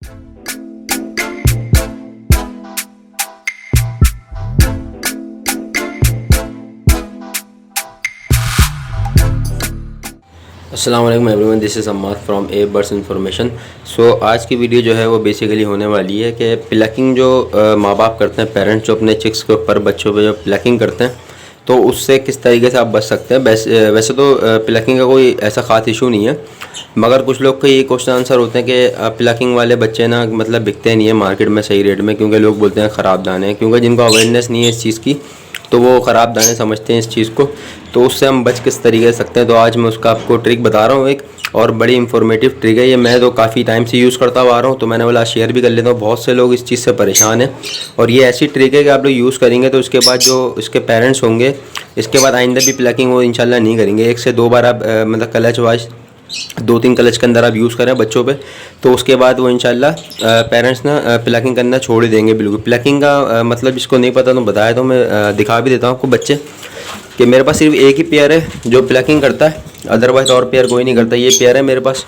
अस्सलाम वालेकुम everyone, this is Ammar from a birds information. सो आज की वीडियो जो है वो बेसिकली होने वाली है कि प्लकिंग जो माँ बाप करते हैं, पेरेंट्स जो अपने चिक्स के ऊपर, बच्चों पे जो प्लकिंग करते हैं, तो उससे किस तरीके से आप बच सकते हैं। वैसे तो प्लकिंग का कोई ऐसा ख़ास इशू नहीं है, मगर कुछ लोग के ये क्वेश्चन आंसर होते हैं कि प्लकिंग वाले बच्चे ना मतलब बिकते नहीं है मार्केट में सही रेट में, क्योंकि लोग बोलते हैं ख़राब दाने हैं। क्योंकि जिनको अवेयरनेस नहीं है इस चीज़ की, तो वो ख़राब दाने समझते हैं इस चीज़ को। तो उससे हम बच किस तरीके से सकते हैं, तो आज मैं उसका आपको ट्रिक बता रहा हूँ एक, और बड़ी इंफॉर्मेटिव ट्रिक है ये। मैं तो काफ़ी टाइम से यूज़ करता हुआ आ रहा हूँ, तो मैंने बोला शेयर भी कर लेता हूँ। बहुत से लोग इस चीज़ से परेशान हैं, और ये ऐसी ट्रिक है कि आप लोग यूज़ करेंगे तो उसके बाद जो इसके पेरेंट्स होंगे, इसके बाद आइंदा भी प्लकिंग वो इंशाल्लाह नहीं करेंगे। 1 से 2 बार आप मतलब क्लच वाइज 2-3 क्लच के अंदर आप यूज़ करें बच्चों पे, तो उसके बाद वो इंशाल्लाह पेरेंट्स ना प्लकिंग करना छोड़ ही देंगे बिल्कुल। प्लकिंग का मतलब जिसको नहीं पता तो बताया, तो मैं दिखा भी देता हूँ आपको बच्चे, कि मेरे पास सिर्फ एक ही पेयर है जो प्लकिंग करता है, अदरवाइज़ और पेयर कोई नहीं करता। ये पेयर है मेरे पास,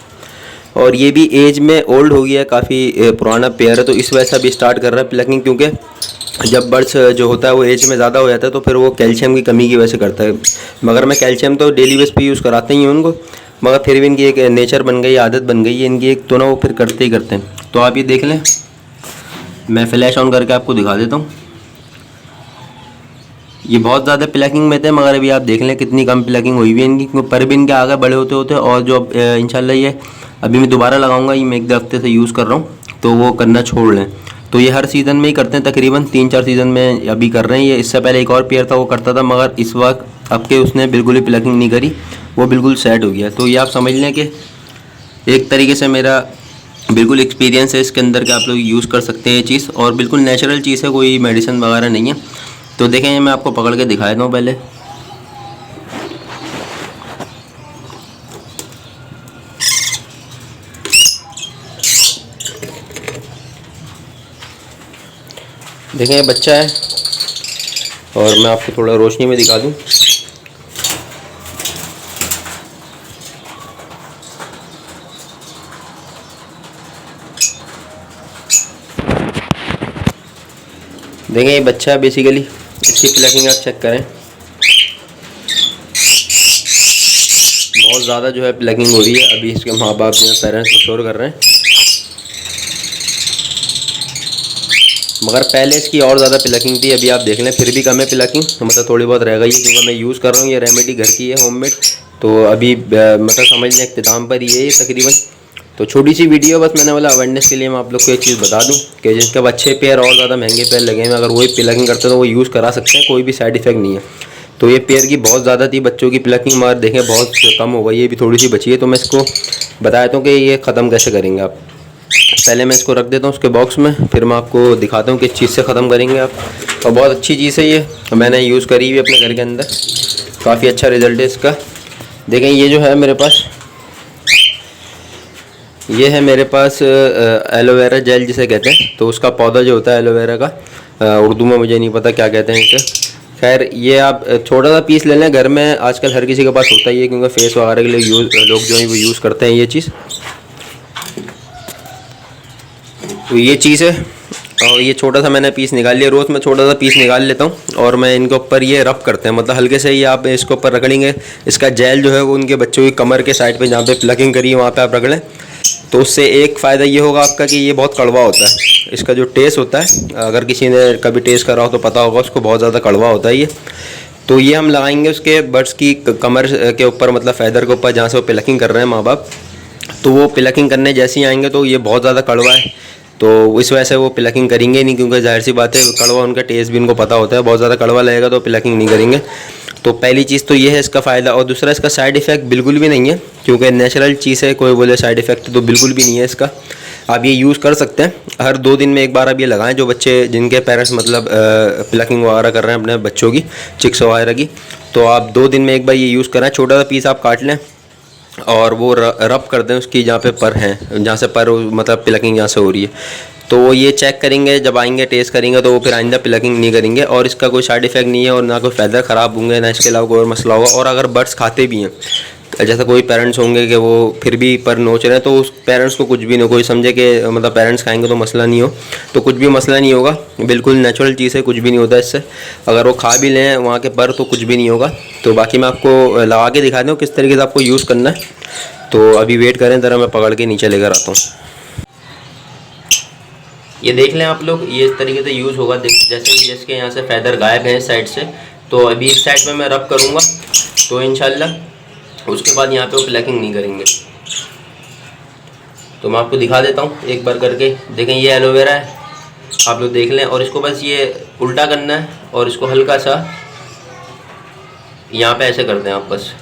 और ये भी एज में ओल्ड हो गया है, काफ़ी पुराना पेयर है, तो इस वजह से अभी स्टार्ट कर रहा है प्लकिंग। क्योंकि जब बर्ड्स जो होता है वो एज में ज़्यादा हो जाता है, तो फिर वो कैल्शियम की कमी की वजह से करता है। मगर मैं कैल्शियम तो डेली बेस पे यूज़ कराते ही हूँ उनको, मगर फिर भी इनकी एक नेचर बन गई, आदत बन गई है इनकी एक, तो ना वो फिर करते ही करते हैं। तो आप ये देख लें, मैं फ्लैश ऑन करके आपको दिखा देता हूँ। ये बहुत ज़्यादा प्लकिंग में थे, मगर अभी आप देख लें कितनी कम प्लकिंग हुई हुई है इनकी, पर भी इनके आगे बड़े होते होते। और जो इंशाल्लाह ये अभी मैं दोबारा लगाऊंगा, ये मैं 1 हफ्ते से यूज़ कर रहा हूँ, तो वो करना छोड़ लें। तो ये हर सीज़न में ही करते हैं, तकरीबन 3-4 सीज़न में अभी कर रहे हैं ये। इससे पहले एक और पेयर था वो करता था, मगर इस वक्त अब के उसने बिल्कुल ही प्लकिंग नहीं करी, वो बिल्कुल सेट हो गया। तो ये आप समझ लें कि एक तरीके से मेरा बिल्कुल एक्सपीरियंस है इसके अंदर कि आप लोग यूज़ कर सकते हैं ये चीज़, और बिल्कुल नेचुरल चीज़ है, कोई मेडिसिन वगैरह नहीं है। तो देखें, ये मैं आपको पकड़ के दिखा देता हूँ पहले। देखें ये बच्चा है, और मैं आपको थोड़ा रोशनी में दिखा दूँ। देखें ये बच्चा है बेसिकली, इसकी प्लकिंग आप चेक करें, बहुत ज़्यादा जो है प्लकिंग हो रही है। अभी इसके माँ बाप जो है पेरेंट्स को शोर कर रहे हैं, मगर पहले इसकी और ज़्यादा प्लकिंग थी। अभी आप देख लें फिर भी कम है प्लकिंग, मतलब थोड़ी बहुत रह गई है, क्योंकि मैं यूज़ कर रहा हूँ ये रेमेडी घर की है, होममेड। तो अभी मतलब समझ लें इख्तिताम पर ही है ये तकरीबन। तो छोटी सी वीडियो, बस मैंने बोला अवेयरनेस के लिए मैं आप लोग को एक चीज़ बता दूं कि जिनके अब अच्छे पेयर और ज़्यादा महंगे पेयर लगे हैं, अगर वही प्लकिंग करते हैं तो वो यूज़ करा सकते हैं, कोई भी साइड इफ़ेक्ट नहीं है। तो ये पेयर की बहुत ज़्यादा थी बच्चों की प्लकिंग, मगर देखें बहुत कम हो गई, ये भी थोड़ी सी बची है। तो मैं इसको बताता हूँ कि ये ख़त्म कैसे करेंगे आप। पहले मैं इसको रख देता हूँ उसके बॉक्स में, फिर मैं आपको दिखाता हूँ किस चीज़ से ख़त्म करेंगे आप। और बहुत अच्छी चीज़ है ये, मैंने यूज़ करी हुई अपने घर के अंदर, काफ़ी अच्छा रिज़ल्ट है इसका। देखें ये जो है मेरे पास, ये है मेरे पास एलोवेरा जेल जिसे कहते हैं। तो उसका पौधा जो होता है एलोवेरा का, उर्दू में मुझे नहीं पता क्या कहते हैं इसे। खैर ये आप छोटा सा पीस ले लें, घर में आजकल हर किसी के पास होता ही है, क्योंकि फेस वगैरह के लिए लोग जो है वो यूज़ करते हैं ये चीज़। तो ये चीज़ है, और ये छोटा सा मैंने पीस निकाल लिया। रोज़ मैं छोटा सा पीस निकाल लेता हूँ, और मैं इनके ऊपर ये रब करते हैं, मतलब हल्के से ही आप इसके ऊपर रगड़ेंगे। इसका जेल जो है वो उनके बच्चों की कमर के साइड पे जहाँ पे प्लकिंग करी है वहाँ पे आप रगड़ें। तो उससे एक फ़ायदा ये होगा आपका कि ये बहुत कड़वा होता है, इसका जो टेस्ट होता है, अगर किसी ने कभी टेस्ट करा हो तो पता होगा उसको, बहुत ज़्यादा कड़वा होता है ये। तो ये हम लगाएंगे उसके बर्ड्स की कमर के ऊपर, मतलब फैदर के ऊपर, जहाँ से वो प्लकिंग कर रहे हैं माँ बाप। तो वो प्लकिंग करने जैसे ही आएंगे, तो ये बहुत ज़्यादा कड़वा है, तो इस वजह से वो प्लकिंग करेंगे नहीं, क्योंकि जाहिर सी बात है कड़वा, उनका टेस्ट भी उनको पता होता है, बहुत ज़्यादा कड़वा लगेगा तो प्लकिंग नहीं करेंगे। तो पहली चीज़ तो ये है इसका फ़ायदा, और दूसरा इसका साइड इफ़ेक्ट बिल्कुल भी नहीं है, क्योंकि नेचुरल चीज़ है। कोई बोले साइड इफ़ेक्ट, तो बिल्कुल भी नहीं है इसका। आप ये यूज़ कर सकते हैं, हर 2 दिन में एक बार आप ये लगाएं। जो बच्चे जिनके पेरेंट्स मतलब प्लकिंग वगैरह कर रहे हैं अपने बच्चों की, चिक्स वगैरह की, तो आप 2 दिन में एक बार ये यूज़ करें। छोटा सा पीस आप काट लें और वो रब कर दें उसकी जहाँ पे पर हैं, जहाँ से पर मतलब प्लकिंग जहाँ से हो रही है। तो वो ये चेक करेंगे, जब आएंगे टेस्ट करेंगे, तो वो फिर आइंदा प्लकिंग नहीं करेंगे। और इसका कोई साइड इफ़ेक्ट नहीं है, और ना कोई फ़ायदा ख़राब होंगे, ना इसके अलावा कोई और मसला होगा। और अगर बर्ड्स खाते भी हैं, जैसा कोई पेरेंट्स होंगे कि वो फिर भी पर नोच रहे हैं, तो उस पेरेंट्स को कुछ भी नहीं, कोई समझे कि मतलब पेरेंट्स खाएंगे तो मसला नहीं हो, तो कुछ भी मसला नहीं होगा। बिल्कुल नेचुरल चीज़ है, कुछ भी नहीं होता इससे। अगर वो खा भी लें वहाँ के पर तो कुछ भी नहीं होगा। तो बाकी मैं आपको लगा के दिखा दूँ किस तरीके से आपको यूज़ करना है। तो अभी वेट करें ज़रा, मैं पकड़ के नीचे लेकर आता हूँ। ये देख लें आप लोग, ये इस तरीके से यूज़ होगा। जैसे कि जिसके यहाँ से फैदर गायब है इस साइड से, तो अभी इस साइड पे मैं रब करूँगा तो इंशाल्लाह उसके बाद यहाँ पे वो प्लकिंग नहीं करेंगे। तो मैं आपको दिखा देता हूँ एक बार करके। देखें ये एलोवेरा है, आप लोग देख लें, और इसको बस ये उल्टा करना है और इसको हल्का सा यहाँ पे ऐसे करते हैं आप बस।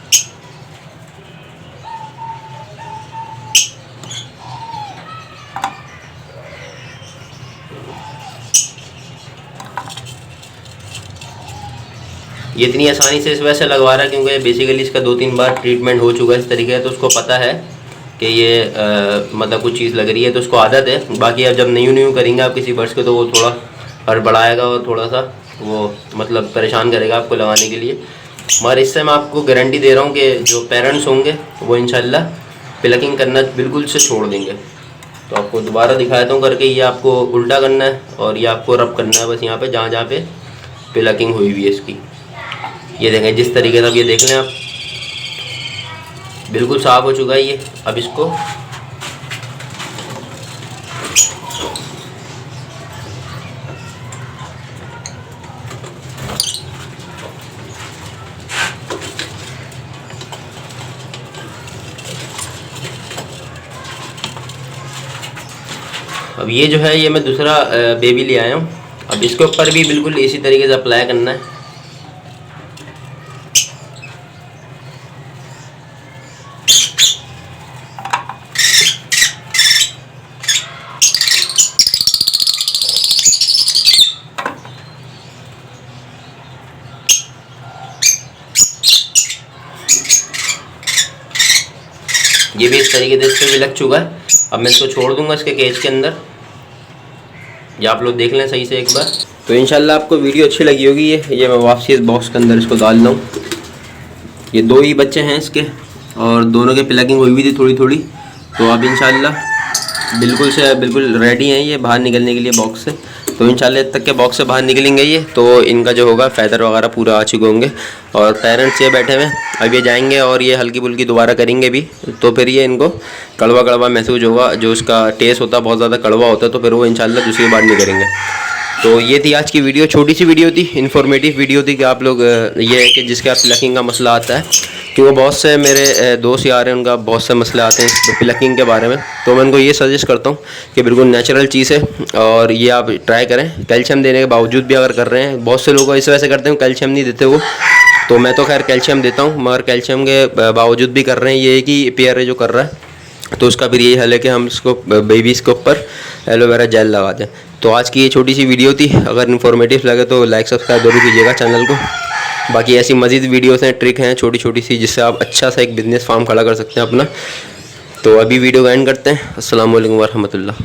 ये इतनी आसानी से इस वजह से लगवा रहा है क्योंकि बेसिकली इसका 2-3 बार ट्रीटमेंट हो चुका है इस तरीके से, तो उसको पता है कि ये मतलब कुछ चीज़ लग रही है, तो उसको आदत है। बाकी अब जब न्यू करेंगे आप किसी बर्ड्स के, तो वो थोड़ा हड़बड़ाएगा और थोड़ा सा वो मतलब परेशान करेगा आपको लगाने के लिए। मगर इससे मैं आपको गारंटी दे रहा हूँ कि जो पेरेंट्स होंगे वो इंशाल्लाह प्लकिंग करना बिल्कुल से छोड़ देंगे। तो आपको दोबारा दिखाता हूँ करके। ये आपको उल्टा करना है और ये आपको रब करना है बस यहाँ पे जहाँ पे प्लकिंग हुई हुई है इसकी। ये देखें जिस तरीके से, अब ये देख लें आप, बिल्कुल साफ़ हो चुका है ये। अब इसको अब ये जो है, ये मैं दूसरा बेबी ले आया हूँ। अब इसके ऊपर भी बिल्कुल इसी तरीके से अप्लाई करना है। ये भी इस तरीके से इस पर भी लग चुका है। अब मैं इसको छोड़ दूंगा इसके केज के अंदर। ये आप लोग देख लें सही से एक बार। तो इंशाल्लाह आपको वीडियो अच्छी लगी होगी। ये मैं वापसी इस बॉक्स के अंदर इसको डाल दूँ। ये 2 ही बच्चे हैं इसके और दोनों के प्लगिंग हुई हुई थी थोड़ी थोड़ी। तो अब इंशाल्लाह बिल्कुल रेडी हैं ये बाहर निकलने के लिए बॉक्स से। तो इंशाल्लाह तक के बॉक्स से बाहर निकलेंगे ये, तो इनका जो होगा फैदर वगैरह पूरा आ चुके होंगे और पेरेंट्स ये बैठे हुए। अब ये जाएंगे और ये हल्की फुल्की दोबारा करेंगे भी, तो फिर ये इनको कड़वा कड़वा महसूस होगा। जो उसका टेस्ट होता है बहुत ज़्यादा कड़वा होता है, तो फिर वो इंशाल्लाह दूसरी बार नहीं करेंगे। तो ये थी आज की वीडियो, छोटी सी वीडियो थी, इन्फॉर्मेटिव वीडियो थी कि आप लोग ये है कि जिसके आप प्लकिंग का मसला आता है, क्योंकि बहुत से मेरे दोस्त यार हैं उनका बहुत से मसले आते हैं प्लकिंग के बारे में। तो मैं उनको ये सजेस्ट करता हूँ कि बिल्कुल नेचुरल चीज़ है और ये आप ट्राई करें। कैल्शियम देने के बावजूद भी अगर कर रहे हैं, बहुत से लोग इस वजह से करते हैं कैल्शियम नहीं देते वो, तो मैं तो खैर कैल्शियम देता हूँ, मगर कैल्शियम के बावजूद भी कर रहे हैं। ये कि पेयर है जो कर रहा है, तो उसका फिर यही हल है कि हम इसको बेबीज़ के ऊपर एलोवेरा जेल लगा दें। तो आज की ये छोटी सी वीडियो थी। अगर इन्फॉर्मेटिव लगे तो लाइक सब्सक्राइब जरूर कीजिएगा चैनल को। बाकी ऐसी मज़ीद वीडियोस हैं, ट्रिक हैं छोटी छोटी सी, जिससे आप अच्छा सा एक बिज़नेस फार्म खड़ा कर सकते हैं अपना। तो अभी वीडियो को एंड करते हैं। अस्सलाम वालेकुम वरहमतुल्लाह।